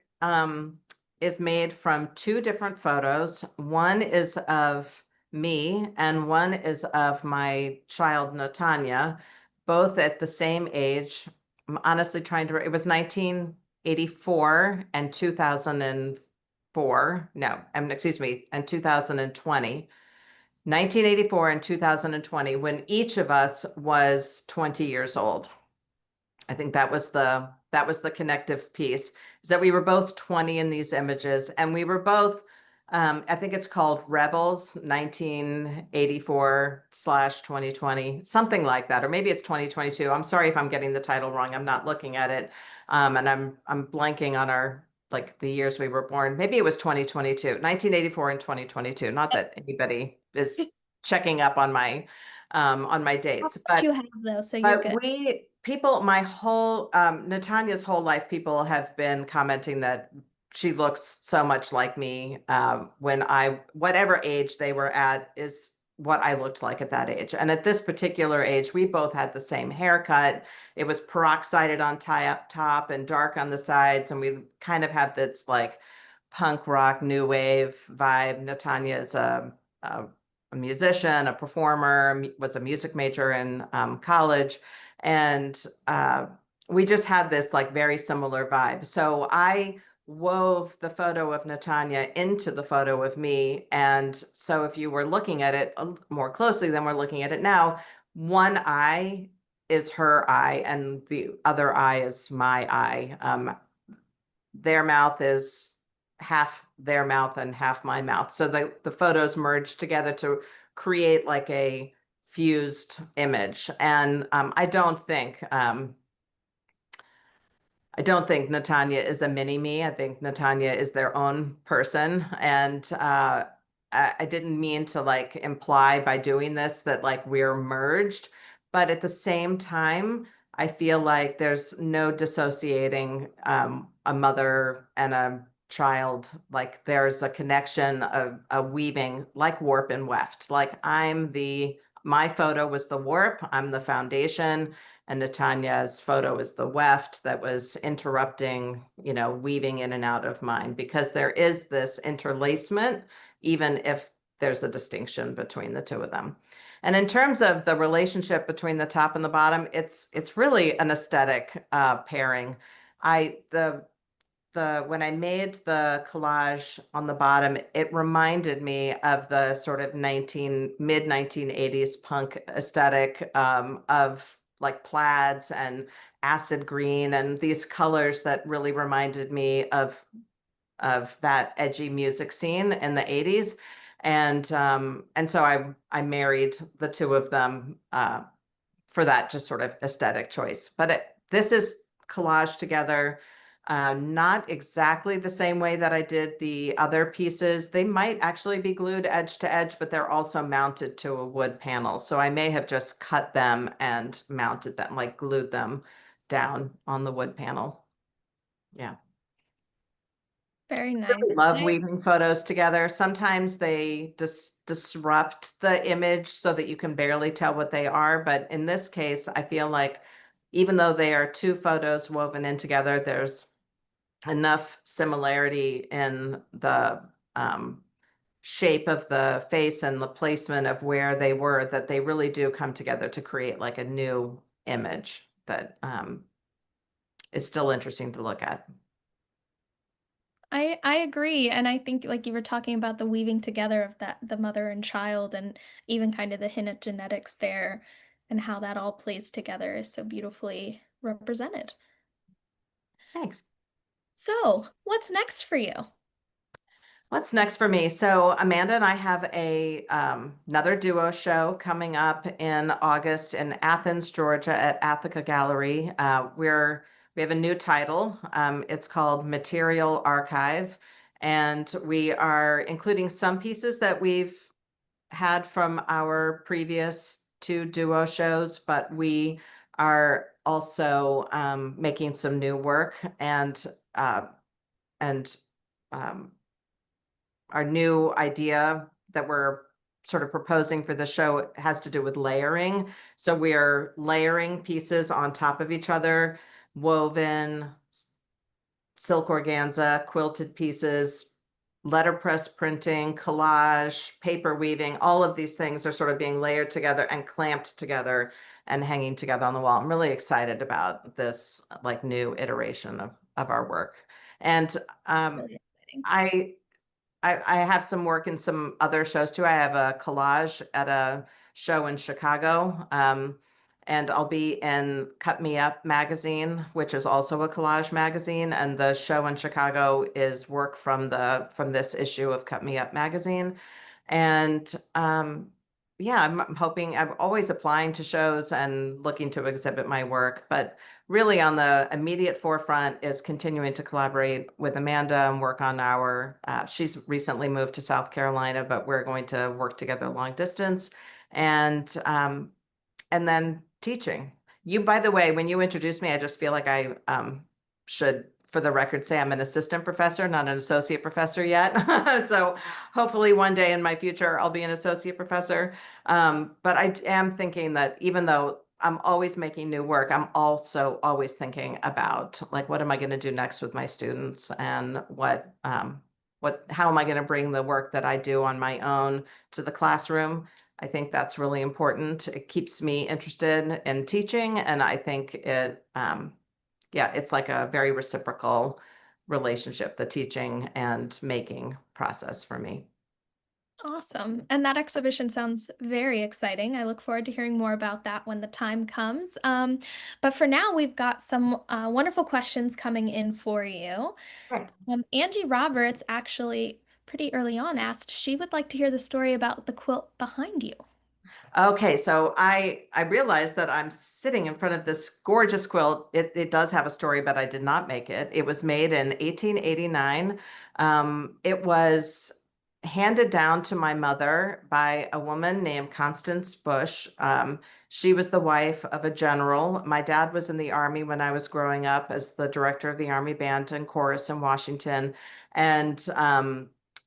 is made from two different photos. One is of me and one is of my child, Natanya, both at the same age. I'm honestly trying to, it was 1984 and 2004. No, excuse me, and 2020. 1984 and 2020, when each of us was 20 years old. I think that was the connective piece, is that we were both 20 in these images, and we were both, I think it's called Rebels 1984/2020, something like that, or maybe it's 2022. I'm sorry if I'm getting the title wrong. I'm not looking at it, and I'm blanking on the years we were born. Maybe it was 2022, 1984 and 2022. Not that anybody is checking up on my dates, but You have though, so you're good. my whole, Natanya's whole life, people have been commenting that she looks so much like me. Whatever age they were at is what I looked like at that age. And at this particular age, we both had the same haircut. It was peroxided on top and dark on the sides. And we kind of have this like punk rock, new wave vibe. Natanya is a musician, a performer, was a music major in college. And we just had this like very similar vibe. So I wove the photo of Natanya into the photo of me. And so if you were looking at it more closely than we're looking at it now, one eye is her eye and the other eye is my eye. Their mouth is half their mouth and half my mouth. So the photos merge together to create like a fused image. And I don't think Natanya is a mini me. I think Natanya is their own person. And I didn't mean to like imply by doing this that like we're merged, but at the same time, I feel like there's no dissociating a mother and a child. Like there's a connection of a weaving like warp and weft. Like my photo was the warp, I'm the foundation, and Natanya's photo is the weft that was interrupting, weaving in and out of mine, because there is this interlacement, even if there's a distinction between the two of them. And in terms of the relationship between the top and the bottom, it's really an aesthetic pairing. When I made the collage on the bottom, it reminded me of the sort of mid 1980s punk aesthetic of like plaids and acid green and these colors that really reminded me of that edgy music scene in the 80s. And so I married the two of them for that just sort of aesthetic choice. But this is collaged together, not exactly the same way that I did the other pieces. They might actually be glued edge to edge, but they're also mounted to a wood panel. So I may have just cut them and mounted them, like glued them down on the wood panel. Yeah. Very I nice. really love weaving photos together. Sometimes they just disrupt the image so that you can barely tell what they are. But in this case, I feel like even though they are two photos woven in together, there's enough similarity in the shape of the face and the placement of where they were that they really do come together to create like a new image that is still interesting to look at. I agree, and I think like you were talking about the weaving together of the mother and child, and even kind of the hint of genetics there, and how that all plays together is so beautifully represented. Thanks. So, what's next for you? What's next for me? So Amanda and I have another duo show coming up in August in Athens, Georgia at Attica Gallery. We have a new title. It's called Material Archive, and we are including some pieces that we've had from our previous 2 duo shows, but we are also making some new work, and um, our new idea that we're sort of proposing for the show has to do with layering. So we are layering pieces on top of each other, woven, silk organza, quilted pieces, letterpress printing, collage, paper weaving. All of these things are sort of being layered together and clamped together and hanging together on the wall. I'm really excited about this like new iteration of our work. And Really exciting. I I have some work in some other shows too. I have a collage at a show in Chicago, and I'll be in Cut Me Up magazine, which is also a collage magazine. And the show in Chicago is work from this issue of Cut Me Up magazine. And yeah, I'm hoping. I'm always applying to shows and looking to exhibit my work, but really on the immediate forefront is continuing to collaborate with Amanda and work on she's recently moved to South Carolina, but we're going to work together long distance, and then teaching. You, by the way, when you introduced me, I just feel like I should, for the record, say I'm an assistant professor, not an associate professor yet. So hopefully one day in my future, I'll be an associate professor. But I am thinking that even though I'm always making new work, I'm also always thinking about like, what am I going to do next with my students, and how am I going to bring the work that I do on my own to the classroom? I think that's really important. It keeps me interested in teaching, and I think yeah, it's like a very reciprocal relationship, the teaching and making process for me. Awesome. And that exhibition sounds very exciting. I look forward to hearing more about that when the time comes. But for now, we've got some wonderful questions coming in for you. Right. Angie Roberts actually pretty early on asked she would like to hear the story about the quilt behind you. Okay, so I realized that I'm sitting in front of this gorgeous quilt. It does have a story, but I did not make it. It was made in 1889. It was handed down to my mother by a woman named Constance Bush. She was the wife of a general. My dad was in the Army when I was growing up as the director of the Army Band and Chorus in Washington. And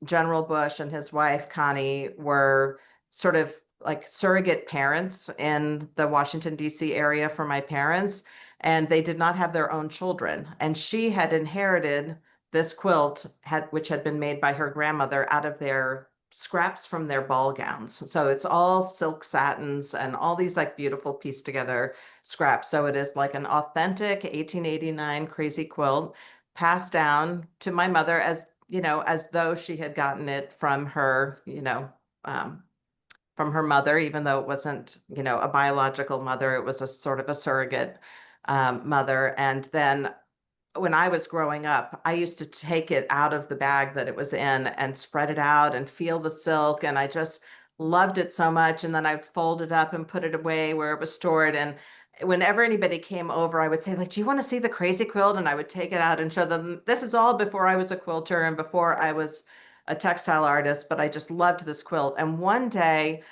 General Bush and his wife, Connie, were sort of like surrogate parents in the Washington, D.C. area for my parents, and they did not have their own children. And she had inherited this quilt, which had been made by her grandmother out of their scraps from their ball gowns. So it's all silk satins and all these like beautiful pieced together scraps. So it is like an authentic 1889 crazy quilt passed down to my mother as, as though she had gotten it um, from her mother, even though it wasn't, a biological mother. It was a sort of a surrogate mother. And then when I was growing up, I used to take it out of the bag that it was in and spread it out and feel the silk. And I just loved it so much. And then I'd fold it up and put it away where it was stored. And whenever anybody came over, I would say, like, do you want to see the crazy quilt? And I would take it out and show them. This is all before I was a quilter and before I was a textile artist, but I just loved this quilt. And one day,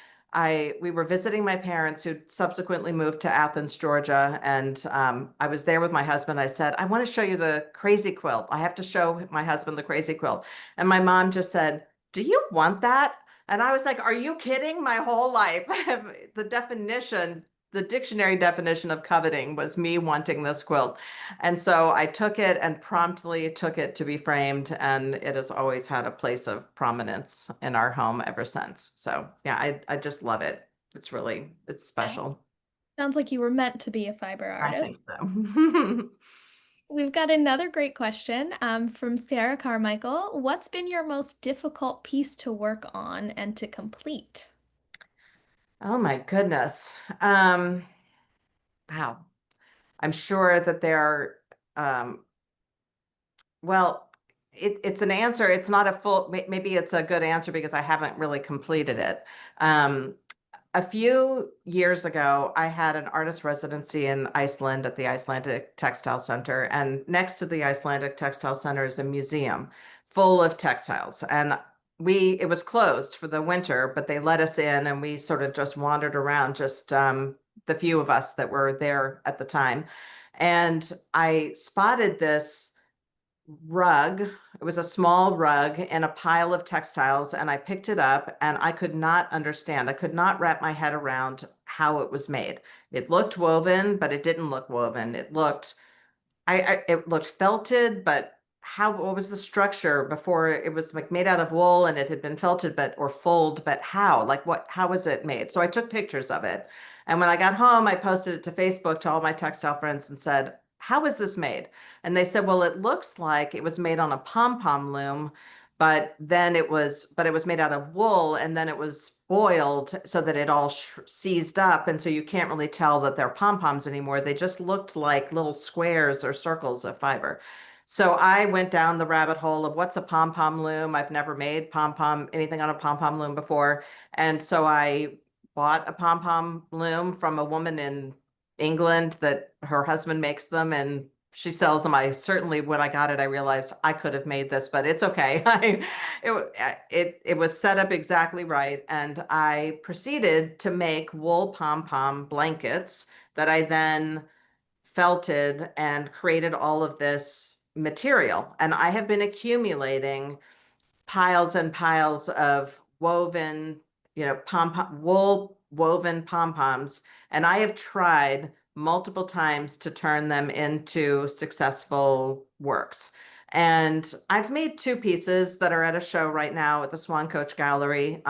we were visiting my parents, who subsequently moved to Athens, Georgia, and I was there with my husband. I said, I want to show you the crazy quilt. I have to show my husband the crazy quilt. And my mom just said, do you want that? And I was like, are you kidding? My whole life, the dictionary definition of coveting was me wanting this quilt. And so I took it and promptly took it to be framed, and it has always had a place of prominence in our home ever since. So yeah, I just love it. It's Yeah. special. Sounds like you were meant to be a fiber I artist. think so. We've got another great question from Sarah Carmichael. What's been your most difficult piece to work on and to complete? Oh my goodness. Um, wow. I'm sure that there are, well, it's an answer. It's not a full, maybe it's a good answer because I haven't really completed it. Um, a few years ago, I had an artist residency in Iceland at the Icelandic Textile Center. And next to the Icelandic Textile Center is a museum full of textiles. And it was closed for the winter, but they let us in and we sort of just wandered around, just the few of us that were there at the time. And I spotted this rug. It was a small rug in a pile of textiles, and I picked it up and I could not understand. I could not wrap my head around how it was made. It looked woven, but it didn't look woven. It looked felted, but what was the structure before it was like made out of wool and it had been felted, or fulled, but how was it made? So I took pictures of it. And when I got home, I posted it to Facebook to all my textile friends and said, how is this made? And they said, well, it looks like it was made on a pom-pom loom, but it was made out of wool and then it was boiled so that it all seized up. And so you can't really tell that they're pom-poms anymore. They just looked like little squares or circles of fiber. So I went down the rabbit hole of what's a pom-pom loom. I've never made anything on a pom-pom loom before. And so I bought a pom-pom loom from a woman in England that her husband makes them, and she sells them. When I got it, I realized I could have made this, but it's okay. It was set up exactly right. And I proceeded to make wool pom-pom blankets that I then felted and created all of this material. And I have been accumulating piles and piles of woven, wool woven pom-poms. And I have tried multiple times to turn them into successful works. And I've made two pieces that are at a show right now at the Swan Coach Gallery.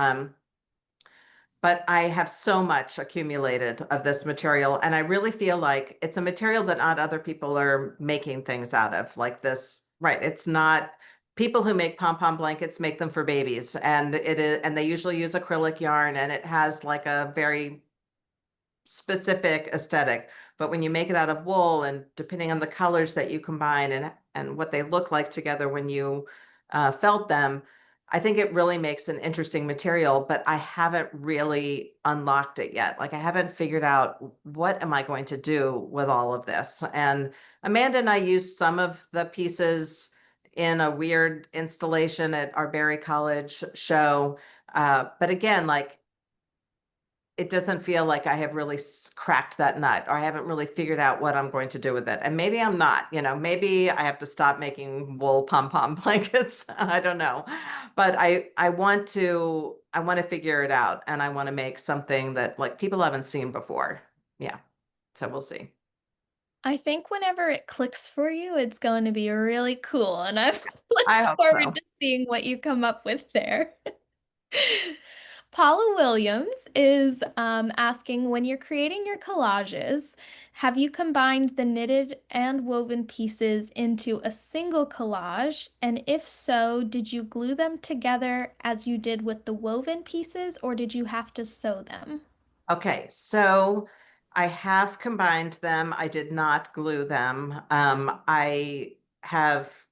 But I have so much accumulated of this material, and I really feel like it's a material that not other people are making things out of like this. Right. It's not people who make pom-pom blankets make them for babies, and they usually use acrylic yarn, and it has like a very specific aesthetic. But when you make it out of wool, and depending on the colors that you combine and what they look like together when you felt them, I think it really makes an interesting material, but I haven't really unlocked it yet. Like I haven't figured out what am I going to do with all of this. And Amanda and I used some of the pieces in a weird installation at our Berry College show. But again, like it doesn't feel like I have really cracked that nut, or I haven't really figured out what I'm going to do with it. And maybe I'm not, maybe I have to stop making wool pom-pom blankets. I don't know. But I want to figure it out, and I want to make something that like people haven't seen before. Yeah. So we'll see. I think whenever it clicks for you, it's going to be really cool, and I look I hope forward so. to seeing what you come up with there. Paula Williams is asking, when you're creating your collages, have you combined the knitted and woven pieces into a single collage? And if so, did you glue them together as you did with the woven pieces, or did you have to sew them? Okay, so I have combined them. I did not glue them. Have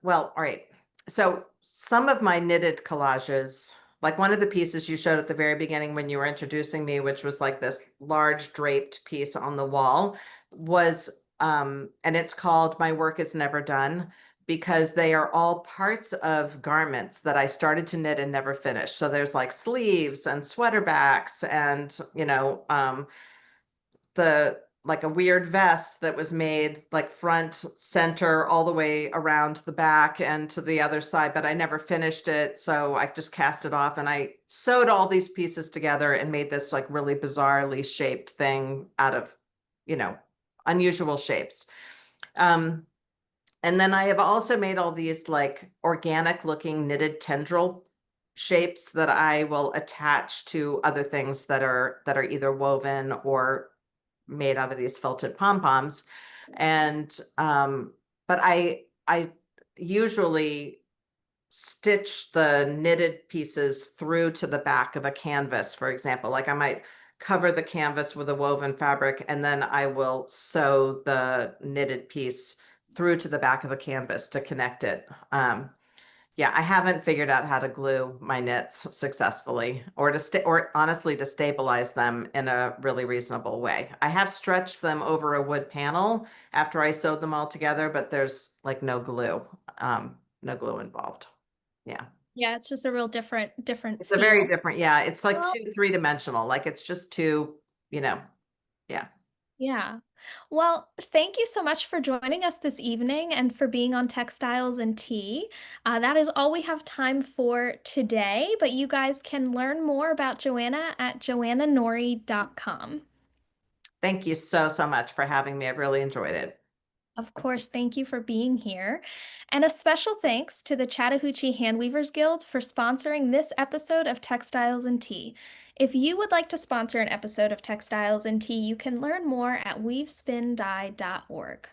well, all right. So some of my knitted collages, like one of the pieces you showed at the very beginning when you were introducing me, which was like this large draped piece on the wall, and it's called My Work Is Never Done, because they are all parts of garments that I started to knit and never finished. So there's like sleeves and sweater backs and, the like a weird vest that was made like front center all the way around the back and to the other side, but I never finished it. So I just cast it off and I sewed all these pieces together and made this like really bizarrely shaped thing out of, you know, unusual shapes. Um, and then I have also made all these like organic looking knitted tendril shapes that I will attach to other things that are either woven or made out of these felted pom-poms. And but I usually stitch the knitted pieces through to the back of a canvas, for example. Like I might cover the canvas with a woven fabric and then I will sew the knitted piece through to the back of the canvas to connect it. Yeah, I haven't figured out how to glue my knits successfully or honestly to stabilize them in a really reasonable way. I have stretched them over a wood panel after I sewed them all together, but there's like no glue involved. Yeah. Yeah, it's just a real different It's a very feel. different, yeah, it's like Well, too three-dimensional, like, it's just too, you know, yeah. yeah. Well, thank you so much for joining us this evening and for being on Textiles and Tea. That is all we have time for today, but you guys can learn more about Joanna at johannanorry.com. Thank you so, so much for having me, I really enjoyed it. Of course, thank you for being here. And a special thanks to the Chattahoochee Handweavers Guild for sponsoring this episode of Textiles and Tea. If you would like to sponsor an episode of Textiles and Tea, you can learn more at weavespindye.org.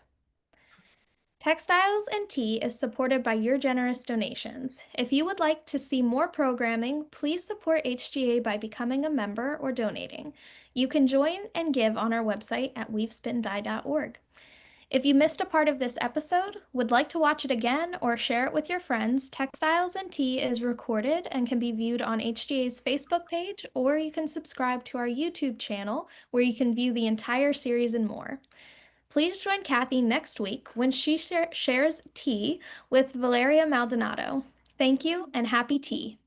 Textiles and Tea is supported by your generous donations. If you would like to see more programming, please support HGA by becoming a member or donating. You can join and give on our website at weavespindye.org. If you missed a part of this episode, would like to watch it again, or share it with your friends, Textiles and Tea is recorded and can be viewed on HGA's Facebook page, or you can subscribe to our YouTube channel where you can view the entire series and more. Please join Kathy next week when she shares tea with Valeria Maldonado. Thank you and happy tea.